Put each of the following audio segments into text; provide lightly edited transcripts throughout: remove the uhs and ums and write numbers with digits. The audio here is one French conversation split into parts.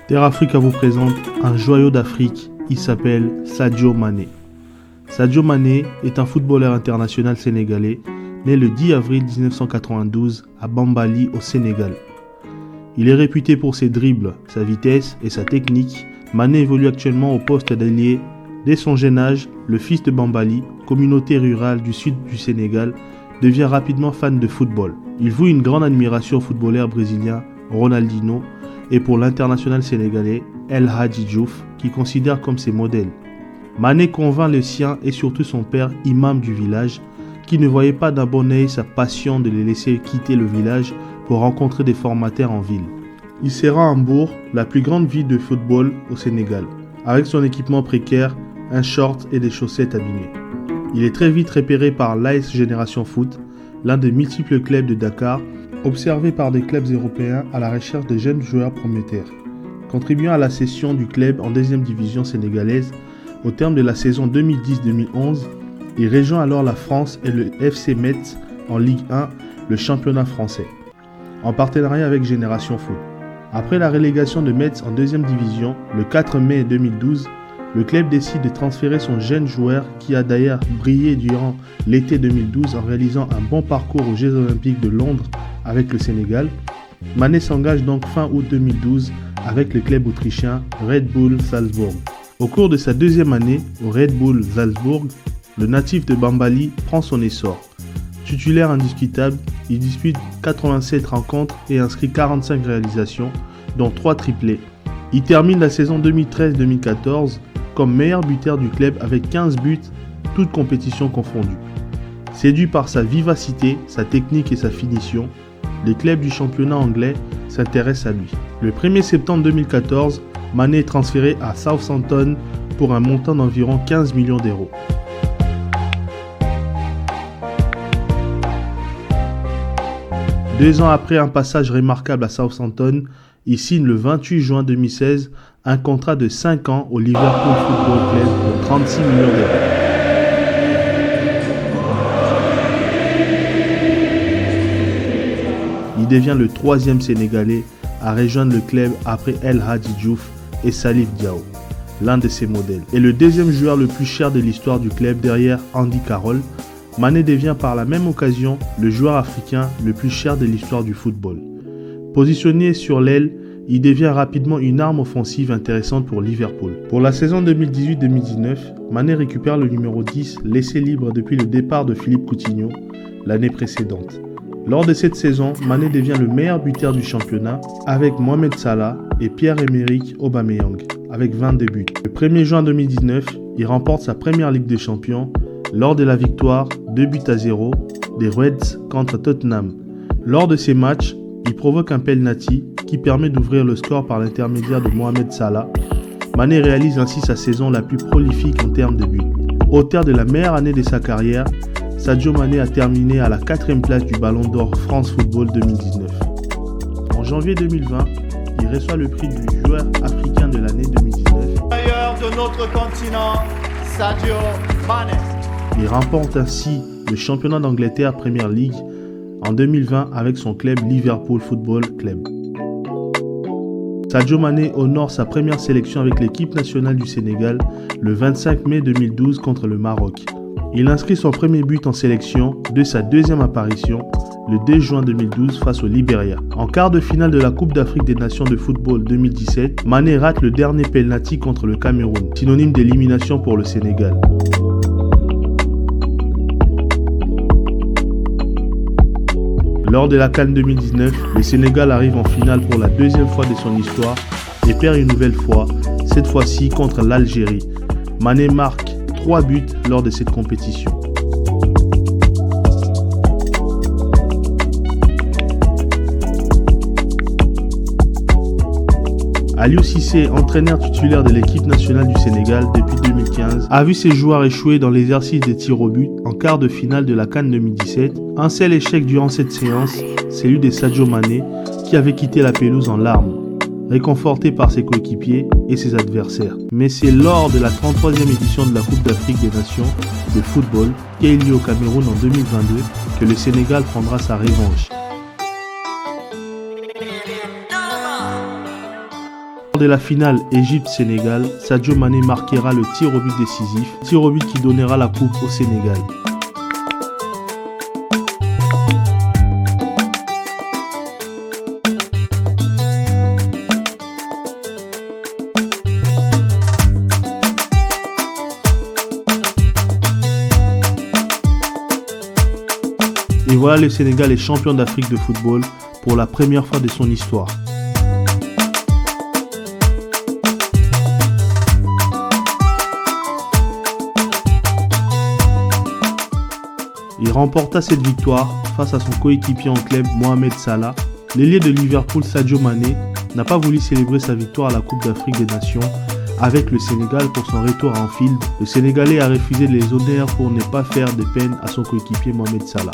Terre Africa vous présente un joyau d'Afrique, il s'appelle Sadio Mané. Sadio Mané est un footballeur international sénégalais, né le 10 avril 1992 à Bambali au Sénégal. Il est réputé pour ses dribbles, sa vitesse et sa technique. Mané évolue actuellement au poste d'ailier. Dès son jeune âge, le fils de Bambali, communauté rurale du sud du Sénégal, devient rapidement fan de football. Il voue une grande admiration au footballeur brésilien Ronaldinho et pour l'international sénégalais El Hadji Diouf, qu'il considère comme ses modèles. Mané convainc les siens et surtout son père, imam du village, qui ne voyait pas d'un bon œil sa passion de les laisser quitter le village pour rencontrer des formateurs en ville. Il se rend à Mbour, la plus grande ville de football au Sénégal, avec son équipement précaire, un short et des chaussettes abîmées. Il est très vite repéré par l'AS Génération Foot, l'un des multiples clubs de Dakar, observé par des clubs européens à la recherche de jeunes joueurs prometteurs. Contribuant à la cession du club en deuxième division sénégalaise, au terme de la saison 2010-2011, il rejoint alors la France et le FC Metz en Ligue 1, le championnat français, en partenariat avec Génération Foot. Après la relégation de Metz en deuxième division, le 4 mai 2012, le club décide de transférer son jeune joueur qui a d'ailleurs brillé durant l'été 2012 en réalisant un bon parcours aux Jeux Olympiques de Londres avec le Sénégal. Mané s'engage donc fin août 2012 avec le club autrichien Red Bull Salzbourg. Au cours de sa deuxième année au Red Bull Salzbourg, le natif de Bambali prend son essor. Titulaire indiscutable, il dispute 87 rencontres et inscrit 45 réalisations, dont 3 triplés. Il termine la saison 2013-2014 comme meilleur buteur du club avec 15 buts, toutes compétitions confondues. Séduit par sa vivacité, sa technique et sa finition, les clubs du championnat anglais s'intéressent à lui. Le 1er septembre 2014, Mané est transféré à Southampton pour un montant d'environ 15 millions d'euros. Deux ans après un passage remarquable à Southampton, il signe le 28 juin 2016 un contrat de 5 ans au Liverpool Football Club pour 36 millions d'euros. Il devient le troisième Sénégalais à rejoindre le club après El Hadji Diouf et Salif Diao, l'un de ses modèles. Et le deuxième joueur le plus cher de l'histoire du club derrière Andy Carroll, Mané devient par la même occasion le joueur africain le plus cher de l'histoire du football. Positionné sur l'aile, il devient rapidement une arme offensive intéressante pour Liverpool. Pour la saison 2018-2019, Mané récupère le numéro 10 laissé libre depuis le départ de Philippe Coutinho l'année précédente. Lors de cette saison, Mané devient le meilleur buteur du championnat avec Mohamed Salah et Pierre-Emerick Aubameyang avec 22 buts. Le 1er juin 2019, il remporte sa première Ligue des Champions lors de la victoire 2-0 des Reds contre Tottenham. Lors de ces matchs, il provoque un penalty qui permet d'ouvrir le score par l'intermédiaire de Mohamed Salah. Mané réalise ainsi sa saison la plus prolifique en termes de buts. Auteur de la meilleure année de sa carrière, Sadio Mané a terminé à la 4e place du Ballon d'Or France Football 2019. En janvier 2020, il reçoit le prix du joueur africain de l'année 2019. Meilleur de notre continent, Sadio Mané. Il remporte ainsi le championnat d'Angleterre Premier League en 2020 avec son club Liverpool Football Club. Sadio Mané honore sa première sélection avec l'équipe nationale du Sénégal le 25 mai 2012 contre le Maroc. Il inscrit son premier but en sélection de sa deuxième apparition le 2 juin 2012 face au Libéria. En quart de finale de la Coupe d'Afrique des Nations de football 2017, Mané rate le dernier penalty contre le Cameroun, synonyme d'élimination pour le Sénégal. Lors de la CAN 2019, le Sénégal arrive en finale pour la deuxième fois de son histoire et perd une nouvelle fois, cette fois-ci contre l'Algérie. Mané marque 3 buts lors de cette compétition. Aliou Cissé, entraîneur titulaire de l'équipe nationale du Sénégal depuis 2015, a vu ses joueurs échouer dans l'exercice des tirs au but en quart de finale de la CAN 2017. Un seul échec durant cette séance, celui de Sadio Mané, qui avait quitté la pelouse en larmes, réconforté par ses coéquipiers et ses adversaires. Mais c'est lors de la 33e édition de la Coupe d'Afrique des Nations de football, qui a eu lieu au Cameroun en 2022, que le Sénégal prendra sa revanche. Lors de la finale Égypte-Sénégal, Sadio Mané marquera le tir au but décisif, tir au but qui donnera la coupe au Sénégal. Et voilà, le Sénégal est champion d'Afrique de football pour la première fois de son histoire. Il remporta cette victoire face à son coéquipier en club Mohamed Salah. L'ailier de Liverpool Sadio Mané n'a pas voulu célébrer sa victoire à la Coupe d'Afrique des Nations avec le Sénégal pour son retour à Anfield. Le Sénégalais a refusé les honneurs pour ne pas faire de peine à son coéquipier Mohamed Salah.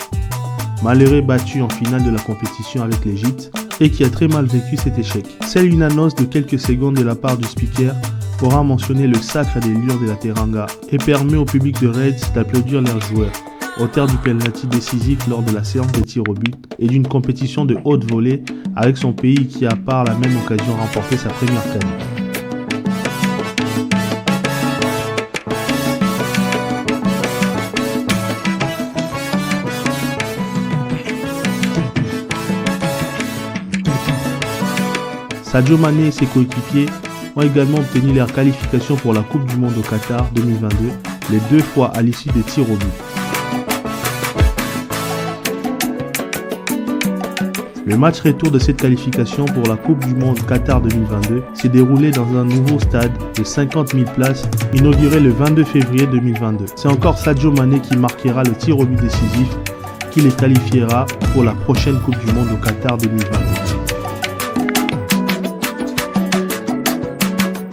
Malheureux battu en finale de la compétition avec l'Égypte et qui a très mal vécu cet échec. Seule une annonce de quelques secondes de la part du speaker pourra mentionner le sacre des Lions de la Teranga et permet au public de Reds d'applaudir leurs joueurs, auteur du penalty décisif lors de la séance de tir au but et d'une compétition de haute volée avec son pays qui a par la même occasion remporté sa première CAN. Sadio Mané et ses coéquipiers ont également obtenu leur qualification pour la Coupe du Monde au Qatar 2022, les deux fois à l'issue des tirs au but. Le match retour de cette qualification pour la Coupe du Monde Qatar 2022 s'est déroulé dans un nouveau stade de 50 000 places, inauguré le 22 février 2022. C'est encore Sadio Mané qui marquera le tir au but décisif qui les qualifiera pour la prochaine Coupe du Monde au Qatar 2022.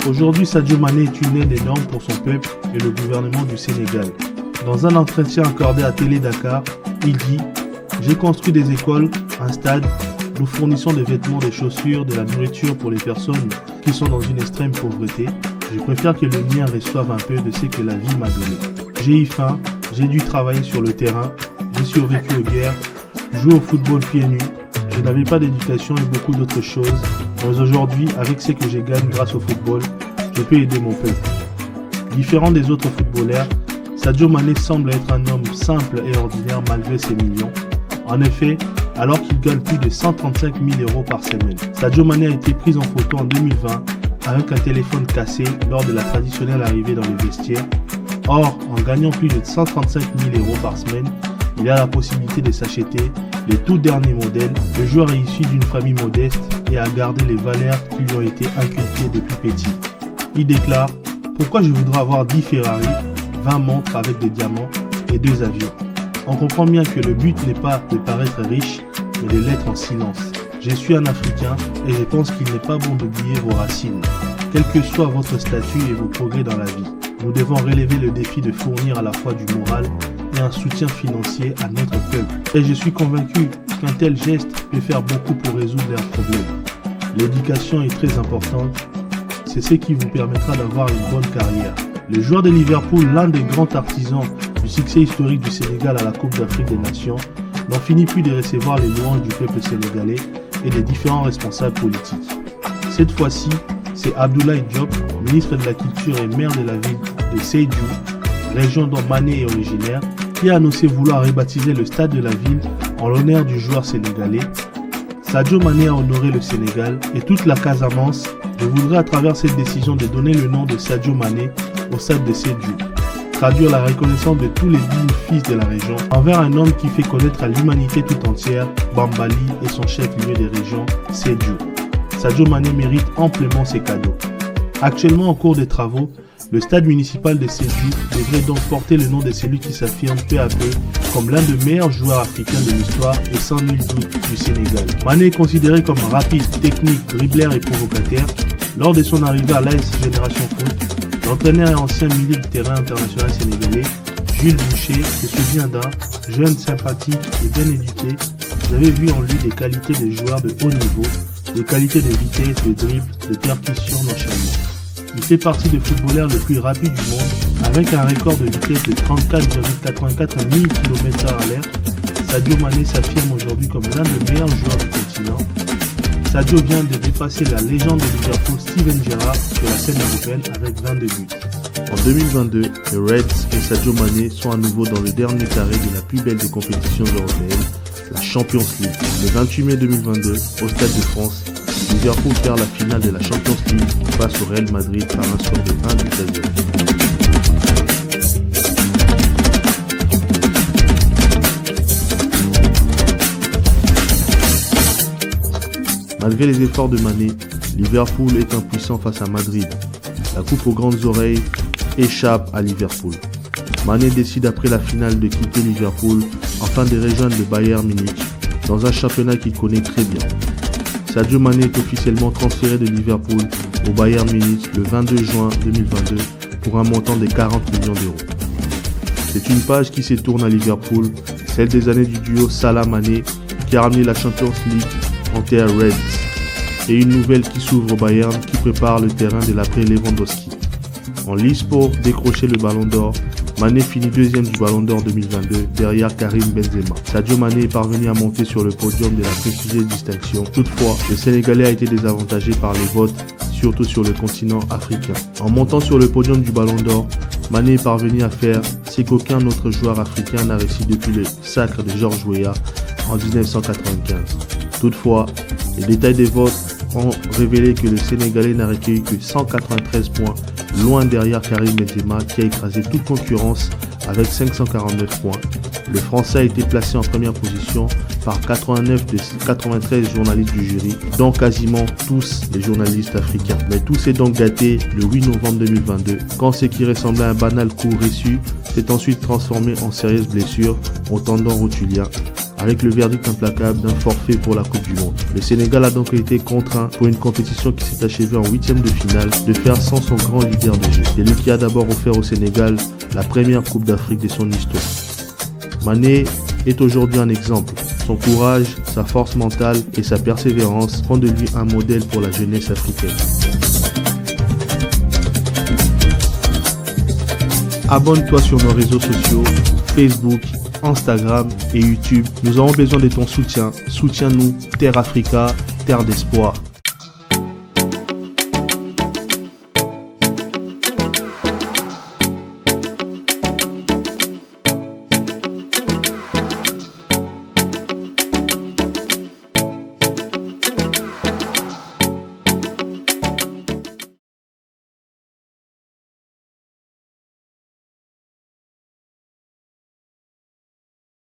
Aujourd'hui, Sadio Mané est une aide énorme pour son peuple et le gouvernement du Sénégal. Dans un entretien accordé à Télé Dakar, il dit « J'ai construit des écoles, un stade, nous fournissons des vêtements, des chaussures, de la nourriture pour les personnes qui sont dans une extrême pauvreté. Je préfère que le mien reçoive un peu de ce que la vie m'a donné. J'ai eu faim, j'ai dû travailler sur le terrain, j'ai survécu aux guerres, joué au football pieds nus. Je n'avais pas d'éducation et beaucoup d'autres choses. Mais aujourd'hui, avec ce que je gagne grâce au football, je peux aider mon peuple. » Différent des autres footballeurs, Sadio Mané semble être un homme simple et ordinaire malgré ses millions. En effet, alors qu'il gagne plus de 135 000 € par semaine, Sadio Mané a été pris en photo en 2020 avec un téléphone cassé lors de la traditionnelle arrivée dans le vestiaire. Or, en gagnant plus de 135 000 € par semaine, il a la possibilité de s'acheter les tout derniers modèles. Le joueur est issu d'une famille modeste et a gardé les valeurs qui lui ont été inculquées depuis petit. Il déclare « Pourquoi je voudrais avoir 10 Ferrari, 20 montres avec des diamants et 2 avions ?» On comprend bien que le but n'est pas de paraître riche, mais de l'être en silence. Je suis un Africain et je pense qu'il n'est pas bon d'oublier vos racines, quel que soit votre statut et vos progrès dans la vie. Nous devons relever le défi de fournir à la fois du moral et un soutien financier à notre peuple. Et je suis convaincu qu'un tel geste peut faire beaucoup pour résoudre leurs problèmes. L'éducation est très importante, c'est ce qui vous permettra d'avoir une bonne carrière. Le joueur de Liverpool, l'un des grands artisans du succès historique du Sénégal à la Coupe d'Afrique des Nations, n'en finit plus de recevoir les louanges du peuple sénégalais et des différents responsables politiques. Cette fois-ci, c'est Abdoulaye Diop, ministre de la Culture et maire de la ville de Sédhiou, région dont Mané est originaire, qui a annoncé vouloir rebaptiser le stade de la ville en l'honneur du joueur sénégalais. Sadio Mané a honoré le Sénégal et toute la Casamance. Je voudrais à travers cette décision de donner le nom de Sadio Mané au stade de Sédhiou. Traduire la reconnaissance de tous les dignes fils de la région envers un homme qui fait connaître à l'humanité tout entière Bambali et son chef-lieu de région, Sédhiou. Sadio Mané mérite amplement ses cadeaux. Actuellement en cours de travaux, le stade municipal de Sédhiou devrait donc porter le nom de celui qui s'affirme peu à peu comme l'un des meilleurs joueurs africains de l'histoire et sans nul doute du Sénégal. Mané est considéré comme rapide, technique, dribbleur et provocateur. Lors de son arrivée à l'AS Génération Foot, l'entraîneur et ancien milieu de terrain international sénégalais, Jules Boucher, se souvient d'un jeune sympathique et bien éduqué. J'avais vu en lui des qualités de joueur de haut niveau, des qualités de vitesse, de dribble, de percussion, d'enchaînement. Il fait partie des footballeurs les plus rapides du monde, avec un record de vitesse de 34,84 000 km/h à l'heure. Sadio Mané s'affirme aujourd'hui comme l'un des meilleurs joueurs du continent. Sadio vient de dépasser la légende de Liverpool Steven Gerrard sur la scène européenne avec 22 buts. En 2022, les Reds et Sadio Mané sont à nouveau dans le dernier carré de la plus belle des compétitions européennes, la Champions League. Le 28 mai 2022, au Stade de France, Liverpool perd la finale de la Champions League face au Real Madrid par un score de 1 but à 0. Malgré les efforts de Mané, Liverpool est impuissant face à Madrid. La coupe aux grandes oreilles échappe à Liverpool. Mané décide après la finale de quitter Liverpool afin de rejoindre le Bayern Munich dans un championnat qu'il connaît très bien. Sadio Mané est officiellement transféré de Liverpool au Bayern Munich le 22 juin 2022 pour un montant de 40 millions d'euros. C'est une page qui se tourne à Liverpool, celle des années du duo Salah-Mané qui a ramené la Champions League en terre Reds, et une nouvelle qui s'ouvre au Bayern qui prépare le terrain de l'après Lewandowski. En lice pour décrocher le Ballon d'Or, Mané finit deuxième du Ballon d'Or 2022 derrière Karim Benzema. Sadio Mané est parvenu à monter sur le podium de la prestigieuse distinction. Toutefois, le Sénégalais a été désavantagé par les votes, surtout sur le continent africain. En montant sur le podium du Ballon d'Or, Mané est parvenu à faire ce qu'aucun autre joueur africain n'a réussi depuis le sacre de George Weah en 1995. Toutefois, les détails des votes ont révélé que le Sénégalais n'a recueilli que 193 points, loin derrière Karim Benzema qui a écrasé toute concurrence avec 549 points. Le Français a été placé en première position par 89 des 93 journalistes du jury, dont quasiment tous les journalistes africains. Mais tout s'est donc gâté le 8 novembre 2022, quand ce qui ressemblait à un banal coup reçu s'est ensuite transformé en sérieuse blessure au tendon rotulien, avec le verdict implacable d'un forfait pour la Coupe du Monde. Le Sénégal a donc été contraint pour une compétition qui s'est achevée en huitième de finale de faire sans son grand leader de jeu. C'est lui qui a d'abord offert au Sénégal la première Coupe d'Afrique de son histoire. Mané est aujourd'hui un exemple. Son courage, sa force mentale et sa persévérance font de lui un modèle pour la jeunesse africaine. Abonne-toi sur nos réseaux sociaux, Facebook, Instagram et YouTube. Nous avons besoin de ton soutien. Soutiens-nous, Terre Africa, terre d'espoir.